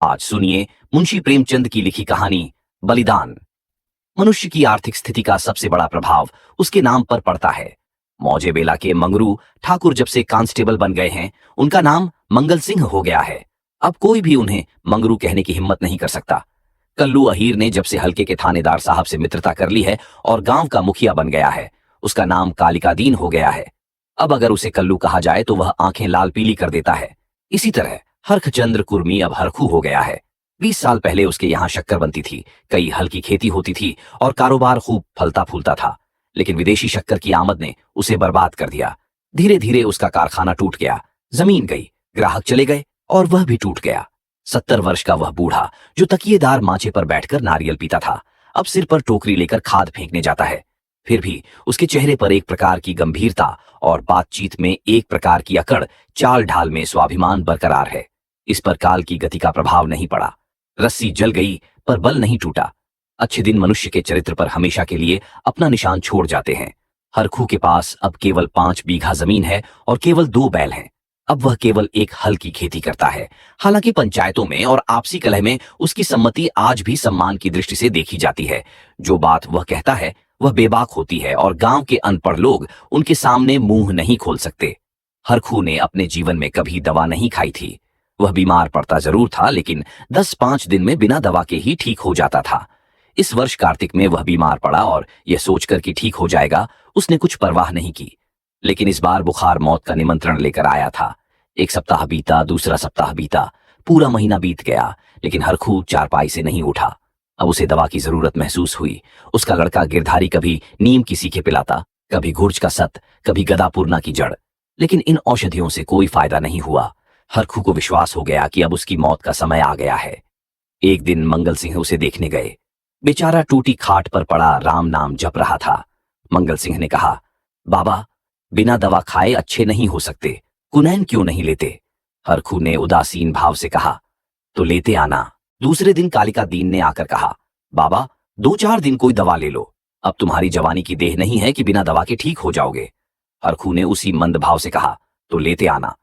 आज सुनिए मुंशी प्रेमचंद की लिखी कहानी बलिदान। मनुष्य की आर्थिक स्थिति का सबसे बड़ा प्रभाव उसके नाम पर पड़ता है। मौजे बेला के मंगरू ठाकुर जब से कांस्टेबल बन गए हैं, उनका नाम मंगल सिंह हो गया है। अब कोई भी उन्हें मंगरू कहने की हिम्मत नहीं कर सकता। कल्लू अहीर ने जब से हल्के के थानेदार साहब से मित्रता कर ली है और गांव का मुखिया बन गया है, उसका नाम कालिकादीन हो गया है। अब अगर उसे कल्लू कहा जाए तो वह आंखें लाल पीली कर देता है। इसी तरह हरखचंद्र कुर्मी अब हरखू हो गया है। 20 साल पहले उसके यहाँ शक्कर बनती थी, कई हल्की खेती होती थी और कारोबार खूब फलता फूलता था। लेकिन विदेशी शक्कर की आमद ने उसे बर्बाद कर दिया। धीरे धीरे उसका कारखाना टूट गया, जमीन गई, ग्राहक चले गए और वह भी टूट गया। 70 वर्ष का वह बूढ़ा जो तकिएदार माचे पर बैठकर नारियल पीता था, अब सिर पर टोकरी लेकर खाद फेंकने जाता है। फिर भी उसके चेहरे पर एक प्रकार की गंभीरता और बातचीत में एक प्रकार की अकड़, चाल ढाल में स्वाभिमान बरकरार है। इस पर काल की गति का प्रभाव नहीं पड़ा। रस्सी जल गई पर बल नहीं टूटा। अच्छे दिन मनुष्य के चरित्र पर हमेशा के लिए अपना निशान छोड़ जाते हैं। हरखू के पास अब केवल 5 बीघा जमीन है और केवल 2 बैल हैं। अब वह केवल एक हल की खेती करता है। हालांकि पंचायतों में और आपसी कलह में उसकी सम्मति आज भी सम्मान की दृष्टि से देखी जाती है। जो बात वह कहता है वह बेबाक होती है और गांव के अनपढ़ लोग उनके सामने मुंह नहीं खोल सकते। हरखू ने अपने जीवन में कभी दवा नहीं खाई थी। वह बीमार पड़ता जरूर था, लेकिन 10-5 दिन में बिना दवा के ही ठीक हो जाता था। इस वर्ष कार्तिक में वह बीमार पड़ा और यह सोचकर कि ठीक हो जाएगा, उसने कुछ परवाह नहीं की। लेकिन इस बार बुखार मौत का निमंत्रण लेकर आया था। एक सप्ताह बीता, दूसरा सप्ताह बीता, पूरा महीना बीत गया, लेकिन हरखू चारपाई से नहीं उठा। अब उसे दवा की जरूरत महसूस हुई। उसका लड़का गिरधारी कभी नीम की सीखे पिलाता, कभी घुर्ज का सत, कभी गदापूर्णा की जड़, लेकिन इन औषधियों से कोई फायदा नहीं हुआ। हरखू को विश्वास हो गया कि अब उसकी मौत का समय आ गया है। एक दिन मंगल सिंह उसे देखने गए। बेचारा टूटी खाट पर पड़ा राम नाम जप रहा था। मंगल सिंह ने कहा, बाबा, बिना दवा खाए अच्छे नहीं हो सकते, कुनैन क्यों नहीं लेते? हरखू ने उदासीन भाव से कहा, तो लेते आना। दूसरे दिन कालिकादीन ने आकर कहा, बाबा, 2-4 दिन कोई दवा ले लो। अब तुम्हारी जवानी की देह नहीं है कि बिना दवा के ठीक हो जाओगे। हरखू ने उसी मंद भाव से कहा, तो लेते आना।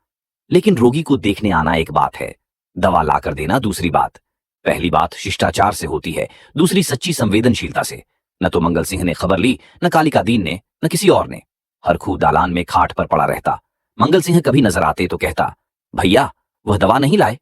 लेकिन रोगी को देखने आना एक बात है, दवा लाकर देना दूसरी बात। पहली बात शिष्टाचार से होती है, दूसरी सच्ची संवेदनशीलता से। न तो मंगल सिंह ने खबर ली, न कालिकादीन ने, न किसी और ने। हरखू दालान में खाट पर पड़ा रहता। मंगल सिंह कभी नजर आते तो कहता, भैया, वह दवा नहीं लाए?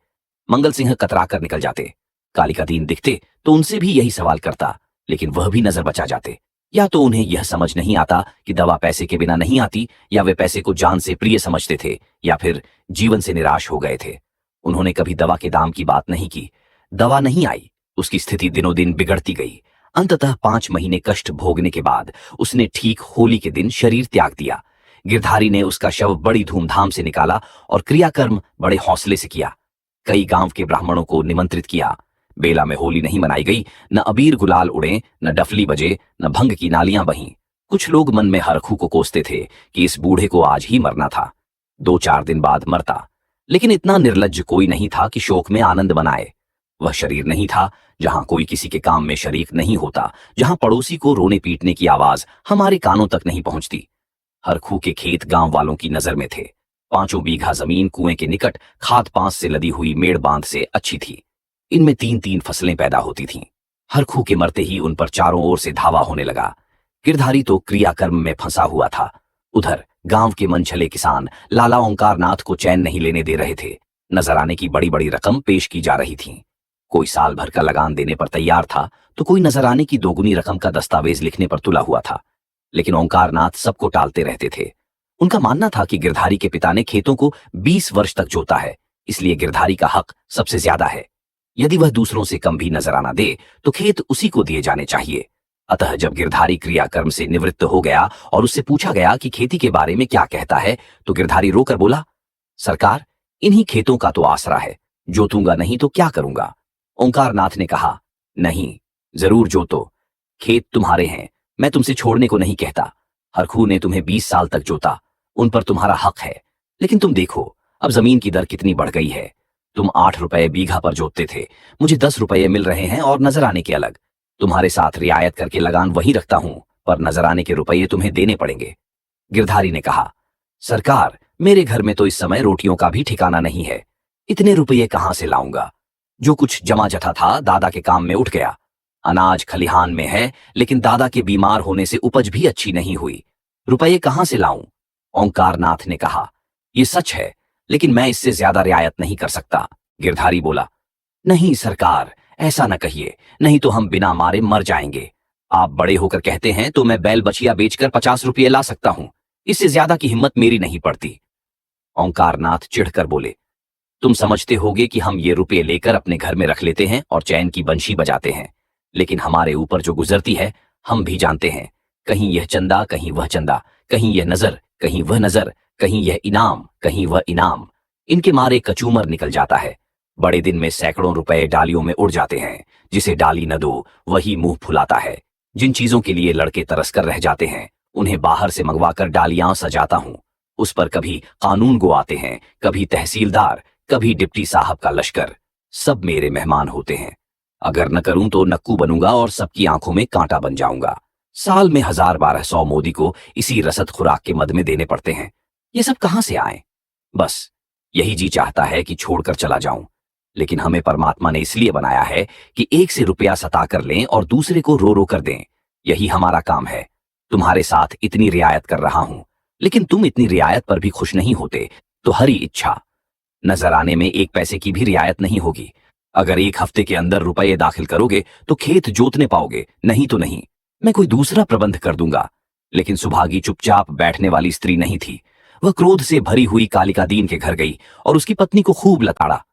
मंगल सिंह कतरा कर निकल जाते। कालिकादीन दिखते तो उनसे भी यही सवाल करता, लेकिन वह भी नजर बचा जाते। या तो उन्हें यह समझ नहीं आता कि दवा पैसे के बिना नहीं आती, या वे पैसे को जान से प्रिय समझते थे, या फिर जीवन से निराश हो गए थे। उन्होंने कभी दवा के दाम की बात नहीं की। दवा नहीं आई, उसकी स्थिति दिनों दिन बिगड़ती गई। अंततः 5 महीने कष्ट भोगने के बाद उसने ठीक होली के दिन शरीर त्याग दिया। गिरधारी ने उसका शव बड़ी धूमधाम से निकाला और क्रियाकर्म बड़े हौसले से किया। कई गांव के ब्राह्मणों को निमंत्रित किया। बेला में होली नहीं मनाई गई, न अबीर गुलाल उड़े, न डफली बजे, न भंग की नालियां बहीं। कुछ लोग मन में हरखू को कोसते थे कि इस बूढ़े को आज ही मरना था, 2-4 दिन बाद मरता। लेकिन इतना निर्लज्ज कोई नहीं था कि शोक में आनंद मनाए। वह शरीर नहीं था जहां कोई किसी के काम में शरीक नहीं होता, जहां पड़ोसी को रोने पीटने की आवाज हमारे कानों तक नहीं पहुंचती। हरखू के खेत गांव वालों की नजर में थे। 5 बीघा जमीन कुएं के निकट खाद पांस से लदी हुई मेड़ बांध से अच्छी थी। इनमें 3-3 फसलें पैदा होती थीं। हरखू के मरते ही उन पर चारों ओर से धावा होने लगा। गिरधारी तो क्रियाकर्म में फंसा हुआ था। उधर गांव के मनछले किसान लाला ओंकारनाथ को चैन नहीं लेने दे रहे थे। नजर आने की बड़ी बड़ी रकम पेश की जा रही थी। कोई साल भर का लगान देने पर तैयार था, तो कोई नजर आने की 2 गुनी रकम का दस्तावेज लिखने पर तुला हुआ था। लेकिन ओंकारनाथ सबको टालते रहते थे। उनका मानना था कि गिरधारी के पिता ने खेतों को 20 वर्ष तक जोता है, इसलिए गिरधारी का हक सबसे ज्यादा है। यदि वह दूसरों से कम भी नजर आना दे तो खेत उसी को दिए जाने चाहिए। अतः जब गिरधारी क्रियाकर्म से निवृत्त हो गया और उससे पूछा गया कि खेती के बारे में क्या कहता है, तो गिरधारी रोकर बोला, सरकार, इन्हीं खेतों का तो आसरा है, जोतूंगा नहीं तो क्या करूंगा? ओंकारनाथ ने कहा, नहीं, जरूर जोतो, खेत तुम्हारे हैं, मैं तुमसे छोड़ने को नहीं कहता। हरखू ने तुम्हें 20 साल तक जोता, उन पर तुम्हारा हक है। लेकिन तुम देखो, अब जमीन की दर कितनी बढ़ गई है। तुम 8 रुपए बीघा पर जोतते थे, मुझे 10 रुपए मिल रहे हैं, और नजर आने के अलग। तुम्हारे साथ रियायत करके लगान वही रखता हूं, पर नजर आने के रुपये तुम्हें देने पड़ेंगे। गिरधारी ने कहा, सरकार, मेरे घर में तो इस समय रोटियों का भी ठिकाना नहीं है, इतने रुपये कहां से लाऊंगा? जो कुछ जमा जथा था दादा के काम में उठ गया। अनाज खलिहान में है, लेकिन दादा के बीमार होने से उपज भी अच्छी नहीं हुई। रुपये कहां से लाऊं? ओंकारनाथ ने कहा। ये सच है, लेकिन मैं इससे ज्यादा रियायत नहीं कर सकता। गिरधारी बोला। नहीं सरकार, ऐसा न कहिए, नहीं तो हम बिना मारे मर जाएंगे। आप बड़े होकर कहते हैं तो मैं बैल बछिया बेचकर 50 रुपये ला सकता हूं, इससे ज्यादा की हिम्मत मेरी नहीं पड़ती। ओंकारनाथ चिढ़कर बोले। तुम समझते होगे कि हम ये रुपये लेकर अपने घर में रख लेते हैं और चैन की बंशी बजाते हैं, लेकिन हमारे ऊपर जो गुजरती है हम भी जानते हैं। कहीं यह चंदा, कहीं वह चंदा, कहीं यह नजर, कहीं वह नजर, कहीं यह इनाम, कहीं वह इनाम। इनके मारे कचूमर निकल जाता है। बड़े दिन में सैकड़ों रुपए डालियों में उड़ जाते हैं। जिसे डाली न दो वही मुंह फुलाता है। जिन चीजों के लिए लड़के तरस कर रह जाते हैं उन्हें बाहर से मंगवाकर डालियां सजाता हूं। उस पर कभी कानून गो आते हैं, कभी तहसीलदार, कभी डिप्टी साहब का लश्कर। सब मेरे मेहमान होते हैं। अगर न करूं तो नक्कू बनूंगा और सबकी आंखों में कांटा बन जाऊंगा। साल में 1000-1200 मोदी को इसी रसद खुराक के मद में देने पड़ते हैं। ये सब कहां से आए? बस यही जी चाहता है कि छोड़कर चला जाऊं, लेकिन हमें परमात्मा ने इसलिए बनाया है कि एक से रुपया सता कर लें और दूसरे को रो रो कर दें। यही हमारा काम है। तुम्हारे साथ इतनी रियायत कर रहा हूं, लेकिन तुम इतनी रियायत पर भी खुश नहीं होते, तो हरी इच्छा। नजर आने में 1 पैसे की भी रियायत नहीं होगी। अगर 1 हफ्ते के अंदर रुपये दाखिल करोगे तो खेत जोतने पाओगे, नहीं तो नहीं। मैं कोई दूसरा प्रबंध कर दूंगा। लेकिन सुभागी चुपचाप बैठने वाली स्त्री नहीं थी। वह क्रोध से भरी हुई कालिका दीन के घर गई और उसकी पत्नी को खूब लताड़ा।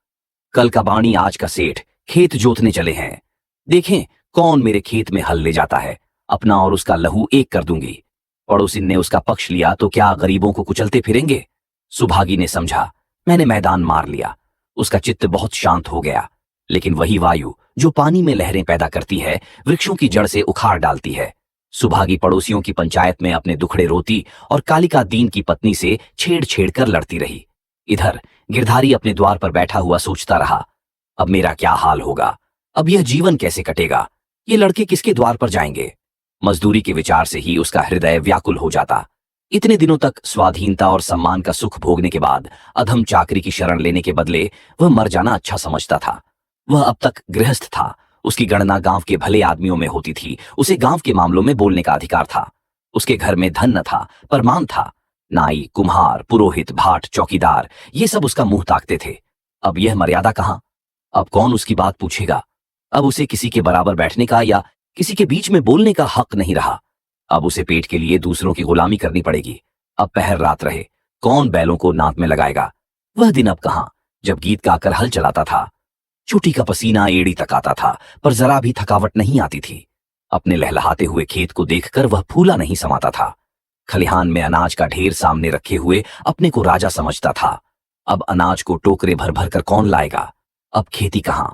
कल का बाणी आज का सेठ खेत जोतने चले हैं। देखें कौन मेरे खेत में हल ले जाता है। अपना और उसका लहू एक कर दूंगी। पड़ोसिन ने उसका पक्ष लिया तो क्या गरीबों को कुचलते फिरेंगे? सुभागी ने समझा, मैंने मैदान मार लिया। उसका चित्त बहुत शांत हो गया। लेकिन वही वायु जो पानी में लहरें पैदा करती है, वृक्षों की जड़ से उखाड़ डालती है। सुभागी पड़ोसियों की पंचायत में अपने दुखड़े रोती और कालिका दीन की पत्नी से छेड़ छेड़ कर लड़ती रही। इधर गिरधारी अपने द्वार पर बैठा हुआ सोचता रहा, अब मेरा क्या हाल होगा? अब यह जीवन कैसे कटेगा? ये लड़के किसके द्वार पर जाएंगे? मजदूरी के विचार से ही उसका हृदय व्याकुल हो जाता। इतने दिनों तक स्वाधीनता और सम्मान का सुख भोगने के बाद अधम चाकरी की शरण लेने के बदले वह मर जाना अच्छा समझता था। वह अब तक गृहस्थ था। उसकी गणना गांव के भले आदमियों में होती थी। उसे गांव के मामलों में बोलने का अधिकार था। उसके घर में धन न था, पर मान था। नाई, कुम्हार, पुरोहित, भाट, चौकीदार, ये सब उसका मुंह ताकते थे। अब यह मर्यादा कहां? अब कौन उसकी बात पूछेगा? अब उसे किसी के बराबर बैठने का या किसी के बीच में बोलने का हक नहीं रहा। अब उसे पेट के लिए दूसरों की गुलामी करनी पड़ेगी। अब पहर रात रहे, कौन बैलों को नाक में लगाएगा? वह दिन अब कहां, जब गीत गाकर हल चलाता था। चोटी का पसीना एड़ी तक आता था, पर जरा भी थकावट नहीं आती थी। अपने लहलहाते हुए खेत को देखकर वह फूला नहीं समाता था। खलिहान में अनाज का ढेर सामने रखे हुए अपने को राजा समझता था। अब अनाज को टोकरे भर भर कर कौन लाएगा? अब खेती कहां,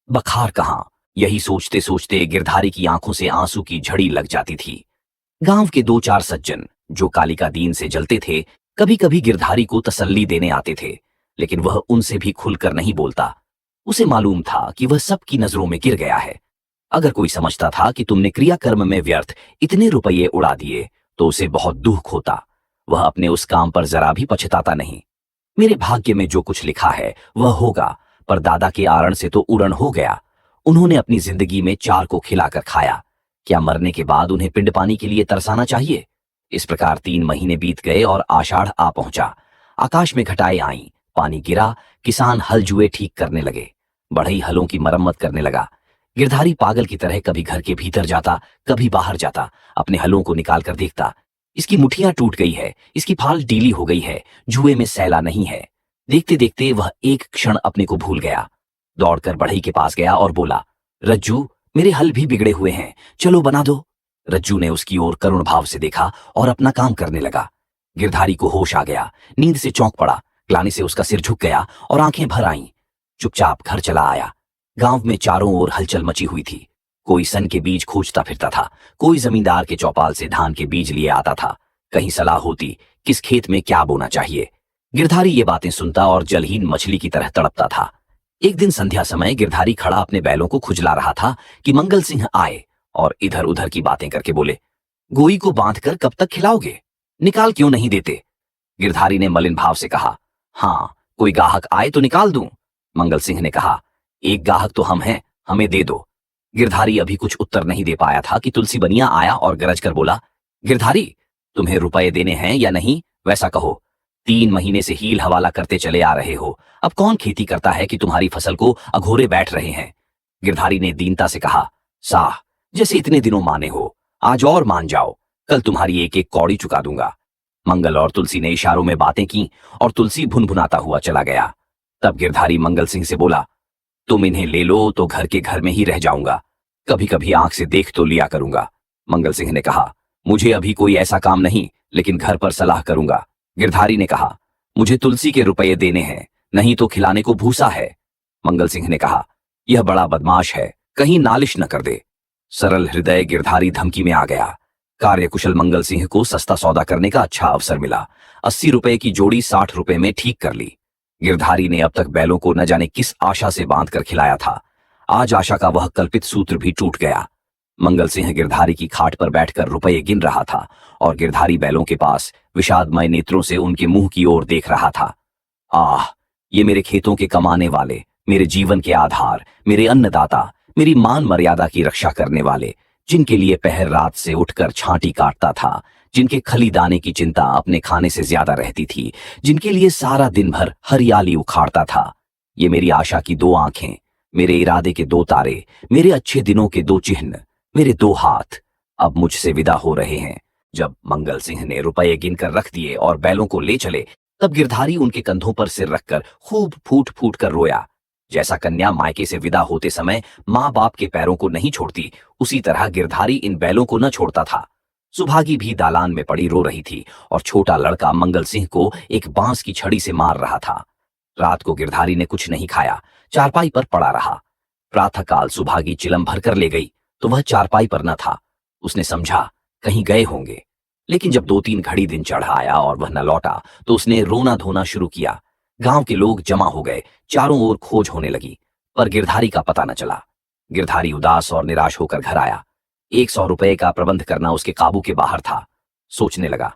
बखार कहां? यही सोचते सोचते गिरधारी की आंखों से आंसू की झड़ी लग जाती थी। गांव के 2-4 सज्जन जो कालिका दीन से जलते थे, कभी कभी गिरधारी को तसल्ली देने आते थे, लेकिन वह उनसे भी खुलकर नहीं बोलता। उसे मालूम था कि वह सबकी नजरों में गिर गया है। अगर कोई समझता था कि तुमने क्रियाकर्म में व्यर्थ इतने रुपये उड़ा दिए तो उसे बहुत दुख होता। वह अपने उस काम पर जरा भी पछताता नहीं। मेरे भाग्य में जो कुछ लिखा है वह होगा, पर दादा के आरण से तो उड़न हो गया। उन्होंने अपनी जिंदगी में 4 को खिलाकर खाया। क्या मरने के बाद उन्हें पिंड पानी के लिए तरसाना चाहिए? इस प्रकार 3 महीने बीत गए और आषाढ़ आ पहुंचा। आकाश में घटाएं आईं, पानी गिरा, किसान हल जुए ठीक करने लगे। बढ़ई हलों की मरम्मत करने लगा। गिरधारी पागल की तरह कभी घर के भीतर जाता, कभी बाहर जाता, अपने हलों को निकाल कर देखता। इसकी मुठियां टूट गई है, इसकी फाल ढीली हो गई है, जुए में सैला नहीं है। देखते देखते वह एक क्षण अपने को भूल गया। दौड़कर बढ़ई के पास गया और बोला, रज्जू, मेरे हल भी बिगड़े हुए हैं, चलो बना दो। रज्जू ने उसकी ओर करुण भाव से देखा और अपना काम करने लगा। गिरधारी को होश आ गया, नींद से चौंक पड़ा। ग्लानि से उसका सिर झुक गया और आंखें भर आईं। चुपचाप घर चला आया। गांव में चारों ओर हलचल मची हुई थी। कोई सन के बीज खोजता फिरता था, कोई जमींदार के चौपाल से धान के बीज लिए आता था। कहीं सलाह होती किस खेत में क्या बोना चाहिए। गिरधारी ये बातें सुनता और जलहीन मछली की तरह तड़पता था। एक दिन संध्या समय गिरधारी खड़ा अपने बैलों को खुजला रहा था कि मंगल सिंह आए और इधर उधर की बातें करके बोले, गोई को बांधकर कब तक खिलाओगे? निकाल क्यों नहीं देते? गिरधारी ने मलिन भाव से कहा, हाँ, कोई गाहक आए तो निकाल दूं। मंगल सिंह ने कहा, एक ग्राहक तो हम हैं, हमें दे दो। गिरधारी अभी कुछ उत्तर नहीं दे पाया था कि तुलसी बनिया आया और गरज कर बोला, गिरधारी, तुम्हें रुपए देने हैं या नहीं, वैसा कहो। 3 महीने से हील हवाला करते चले आ रहे हो, अब कौन खेती करता है कि तुम्हारी फसल को अघोरे बैठ रहे हैं। गिरधारी ने दीनता से कहा, साह, जैसे इतने दिनों माने हो, आज और मान जाओ, कल तुम्हारी एक एक कौड़ी चुका दूंगा। मंगल और तुलसी ने इशारों में बातें की और तुलसी भुनभुनाता हुआ चला गया। तब गिरधारी मंगल सिंह से बोला, तुम इन्हें ले लो तो घर के घर में ही रह जाऊंगा, कभी कभी आंख से देख तो लिया करूंगा। मंगल सिंह ने कहा, मुझे अभी कोई ऐसा काम नहीं, लेकिन घर पर सलाह करूंगा। गिरधारी ने कहा, मुझे तुलसी के रुपए देने हैं, नहीं तो खिलाने को भूसा है। मंगल सिंह ने कहा, यह बड़ा बदमाश है, कहीं नालिश न कर दे। सरल हृदय गिरधारी धमकी में आ गया। कार्यकुशल मंगल सिंह को सस्ता सौदा करने का अच्छा अवसर मिला। 80 रुपए की जोड़ी 60 रुपए में ठीक कर ली। गिरधारी ने अब तक बैलों को न जाने किस आशा से बांधकर खिलाया था, आज आशा का वह कल्पित सूत्र भी टूट गया। मंगल सिंह गिरधारी की खाट पर बैठकर रुपए गिन रहा था और गिरधारी बैलों के पास विषादमय नेत्रों से उनके मुंह की ओर देख रहा था। आह, ये मेरे खेतों के कमाने वाले, मेरे जीवन के आधार, मेरे अन्नदाता, मेरी मान मर्यादा की रक्षा करने वाले, जिनके लिए पहर रात से उठकर छांटी काटता था, जिनके खली दाने की चिंता अपने खाने से ज्यादा रहती थी, जिनके लिए सारा दिन भर हरियाली उखाड़ता था। ये मेरी आशा की 2 आंखें, मेरे इरादे के 2 तारे, मेरे अच्छे दिनों के 2 चिन्ह, मेरे 2 हाथ अब मुझसे विदा हो रहे हैं। जब मंगल सिंह ने रुपए गिनकर रख दिए और बैलों को ले चले, तब गिरधारी उनके कंधों पर सिर रखकर खूब फूट फूट कर रोया। जैसा कन्या मायके से विदा होते समय माँ बाप के पैरों को नहीं छोड़ती, उसी तरह गिरधारी इन बैलों को न छोड़ता था। सुभागी भी दालान में पड़ी रो रही थी और छोटा लड़का मंगल सिंह को एक बांस की छड़ी से मार रहा था। रात को गिरधारी ने कुछ नहीं खाया, चारपाई पर पड़ा रहा। प्रातःकाल सुभागी चिलम भरकर ले गई तो वह चारपाई पर न था। उसने समझा कहीं गए होंगे, लेकिन जब 2-3 घड़ी दिन चढ़ आया और वह न लौटा तो उसने रोना धोना शुरू किया। गांव के लोग जमा हो गए, चारों ओर खोज होने लगी, पर गिरधारी का पता न चला। गिरधारी उदास और निराश होकर घर आया। 100 रुपए का प्रबंध करना उसके काबू के बाहर था। सोचने लगा,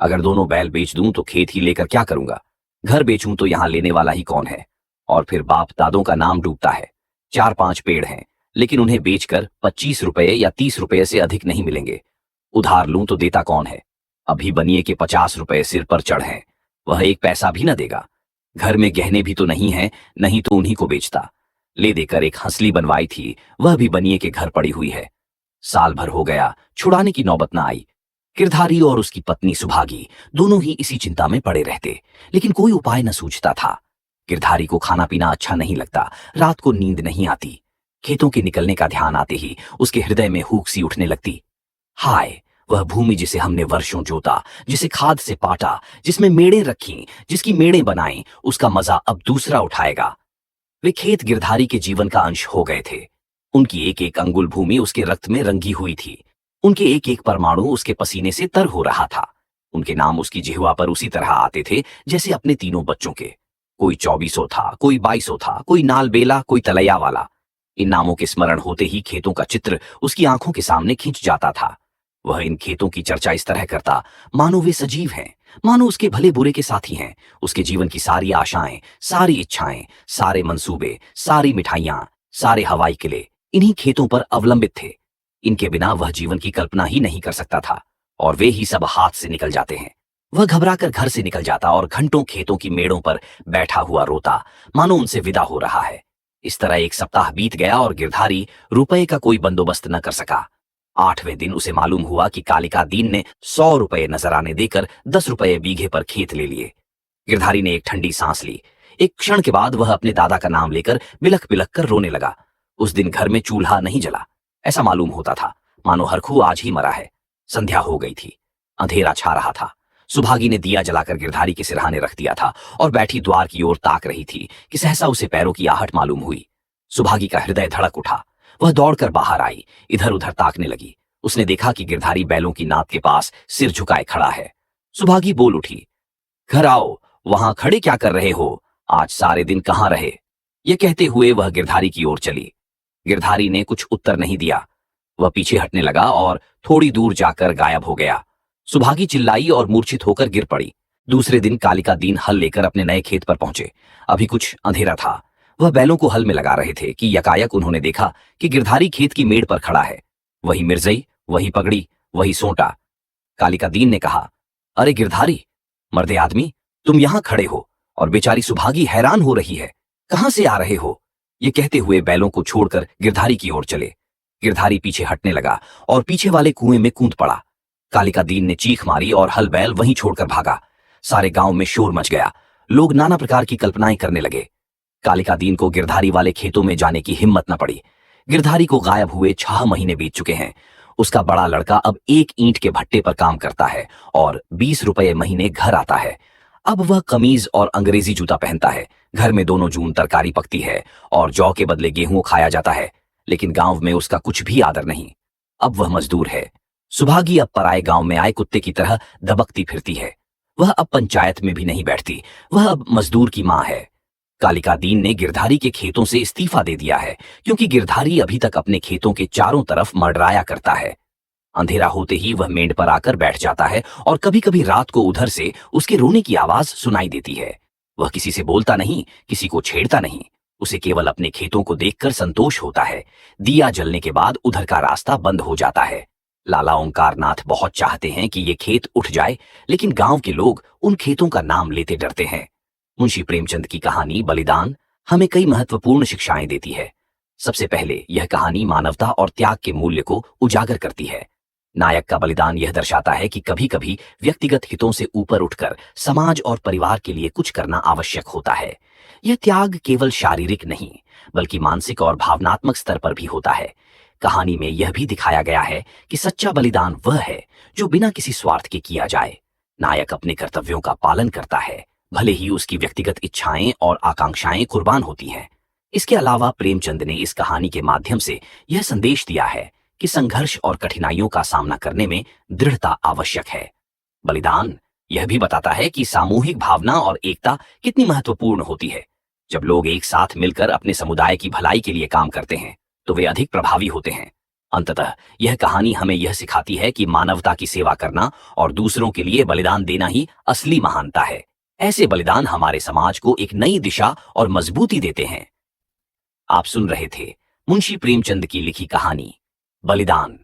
अगर दोनों बैल बेच दूं तो खेत ही लेकर क्या करूंगा, घर बेचूं तो यहां लेने वाला ही कौन है, और फिर बाप दादों का नाम डूबता है। 4-5 पेड़ हैं, लेकिन उन्हें बेचकर 25 रुपए या 30 रुपए से अधिक नहीं मिलेंगे। उधार लूं तो देता कौन है, अभी बनिए के 50 रुपए सिर पर चढ़ हैं, वह 1 पैसा भी न देगा। घर में गहने भी तो नहीं है, नहीं तो उन्हीं को बेचता। ले देकर एक हंसली बनवाई थी, वह भी बनिए के घर पड़ी हुई है। साल भर हो गया, छुड़ाने की नौबत न आई। गिरधारी और उसकी पत्नी सुभागी दोनों ही इसी चिंता में पड़े रहते, लेकिन कोई उपाय न सूझता था। गिरधारी को खाना पीना अच्छा नहीं लगता, रात को नींद नहीं आती। खेतों के निकलने का ध्यान आते ही उसके हृदय में हूक सी उठने लगती। हाय, वह भूमि जिसे हमने वर्षों जोता, जिसे खाद से पाटा, जिसमें मेड़े रखी, जिसकी मेड़े बनाई, उसका मजा अब दूसरा उठाएगा। वे खेत गिरधारी के जीवन का अंश हो गए थे। उनकी एक एक अंगुल भूमि उसके रक्त में रंगी हुई थी। उनके एक एक परमाणु उसके पसीने से तर हो रहा था। उनके नाम उसकी जिह्वा पर उसी तरह आते थे जैसे अपने तीनों बच्चों के। कोई 2400 था, कोई 2200 था, कोई नालबेला, कोई तलैया वाला। इन नामों के स्मरण होते ही खेतों का चित्र उसकी आंखों के सामने खिंच जाता था। वह इन खेतों की चर्चा इस तरह करता मानो वे सजीव हैं, मानो उसके भले बुरे के साथी हैं। उसके जीवन की सारी आशाएं, सारी इच्छाएं, सारे मंसूबे, सारी मिठाइयां, सारे हवाई किले इन्हीं खेतों पर अवलंबित थे। इनके बिना वह जीवन की कल्पना ही नहीं कर सकता था, और वे ही सब हाथ से निकल जाते हैं। वह घबराकर घर से निकल जाता और घंटों खेतों की मेड़ों पर बैठा हुआ रोता, मानो उनसे विदा हो रहा है। इस तरह 1 सप्ताह बीत गया और गिरधारी रुपए का कोई बंदोबस्त न कर सका। 8वें दिन उसे मालूम हुआ कि कालिका दीन ने 100 रुपए नजराने देकर 10 रुपए बीघे पर खेत ले लिए। गिरधारी ने एक ठंडी सांस ली। एक क्षण के बाद वह अपने दादा का नाम लेकर बिलख बिलख कर रोने लगा। उस दिन घर में चूल्हा नहीं जला। ऐसा मालूम होता था मानो हरखू आज ही मरा है। संध्या हो गई थी, अंधेरा छा रहा था। सुभागी ने दिया जलाकर गिरधारी के सिरहाने रख दिया था और बैठी द्वार की ओर ताक रही थी कि सहसा उसे पैरों की आहट मालूम हुई। सुभागी का हृदय धड़क उठा। वह दौड़कर बाहर आई, इधर उधर ताकने लगी। उसने देखा कि गिरधारी बैलों की नाद के पास सिर झुकाए खड़ा है। सुभागी बोल उठी, घर आओ, वहां खड़े क्या कर रहे हो, आज सारे दिन कहां रहे। यह कहते हुए वह गिरधारी की ओर चली। गिरधारी ने कुछ उत्तर नहीं दिया। वह पीछे हटने लगा और थोड़ी दूर जाकर गायब हो गया। सुभागी चिल्लाई और मूर्छित होकर गिर पड़ी। दूसरे दिन कालिका दीन हल लेकर अपने नए खेत पर पहुंचे। अभी कुछ अंधेरा था। वह बैलों को हल में लगा रहे थे कि यकायक उन्होंने देखा कि गिरधारी खेत की मेड़ पर खड़ा है। वही मिर्जई, वही पगड़ी, वही सोंटा। कालिका दीन ने कहा, अरे गिरधारी, मर्दे आदमी, तुम यहां खड़े हो और बेचारी सुभागी हैरान हो रही है, कहां से आ रहे हो? ये कहते हुए बैलों को छोड़कर गिरधारी की ओर चले। गिरधारी पीछे हटने लगा और पीछे वाले कुएं में कूद पड़ा। कालिका दीन ने चीख मारी और हल बैल वहीं छोड़कर भागा। सारे गांव में शोर मच गया। लोग नाना प्रकार की कल्पनाएं करने लगे। कालिका दीन को गिरधारी वाले खेतों में जाने की हिम्मत न पड़ी। गिरधारी को गायब हुए 6 महीने बीत चुके हैं। उसका बड़ा लड़का अब 1 ईंट के भट्टे पर काम करता है और 20 रुपए महीने घर आता है। अब वह कमीज और अंग्रेजी जूता पहनता है। घर में दोनों जून तरकारी पकती है और जौ के बदले गेहूं खाया जाता है। लेकिन गांव में उसका कुछ भी आदर नहीं। अब वह मजदूर है। सुभागी अब पराए गांव में आए कुत्ते की तरह दबकती फिरती है। वह अब पंचायत में भी नहीं बैठती। वह अब मजदूर की मां है। कालिका दीन ने गिरधारी के खेतों से इस्तीफा दे दिया है, क्योंकि गिरधारी अभी तक अपने खेतों के चारों तरफ मंडराया करता है। अंधेरा होते ही वह मेंढ पर आकर बैठ जाता है और कभी कभी रात को उधर से उसके रोने की आवाज सुनाई देती है। वह किसी से बोलता नहीं, किसी को छेड़ता नहीं। उसे केवल अपने खेतों को देखकर संतोष होता है। दिया जलने के बाद उधर का रास्ता बंद हो जाता है। लाला ओंकार नाथ बहुत चाहते हैं कि ये खेत उठ जाए, लेकिन गांव के लोग उन खेतों का नाम लेते डरते हैं। मुंशी प्रेमचंद की कहानी बलिदान हमें कई महत्वपूर्ण शिक्षाएं देती है। सबसे पहले यह कहानी मानवता और त्याग के मूल्य को उजागर करती है। नायक का बलिदान यह दर्शाता है कि कभी कभी व्यक्तिगत हितों से ऊपर उठकर समाज और परिवार के लिए कुछ करना आवश्यक होता है। यह त्याग केवल शारीरिक नहीं, बल्कि मानसिक और भावनात्मक स्तर पर भी होता है। कहानी में यह भी दिखाया गया है कि सच्चा बलिदान वह है जो बिना किसी स्वार्थ के किया जाए। नायक अपने कर्तव्यों का पालन करता है, भले ही उसकी व्यक्तिगत इच्छाएं और आकांक्षाएं कुर्बान होती हैं। इसके अलावा प्रेमचंद ने इस कहानी के माध्यम से यह संदेश दिया है कि संघर्ष और कठिनाइयों का सामना करने में दृढ़ता आवश्यक है। बलिदान यह भी बताता है कि सामूहिक भावना और एकता कितनी महत्वपूर्ण होती है। जब लोग एक साथ मिलकर अपने समुदाय की भलाई के लिए काम करते हैं, तो वे अधिक प्रभावी होते हैं। अंततः यह कहानी हमें यह सिखाती है कि मानवता की सेवा करना और दूसरों के लिए बलिदान देना ही असली महानता है। ऐसे बलिदान हमारे समाज को एक नई दिशा और मजबूती देते हैं। आप सुन रहे थे मुंशी प्रेमचंद की लिखी कहानी बलिदान।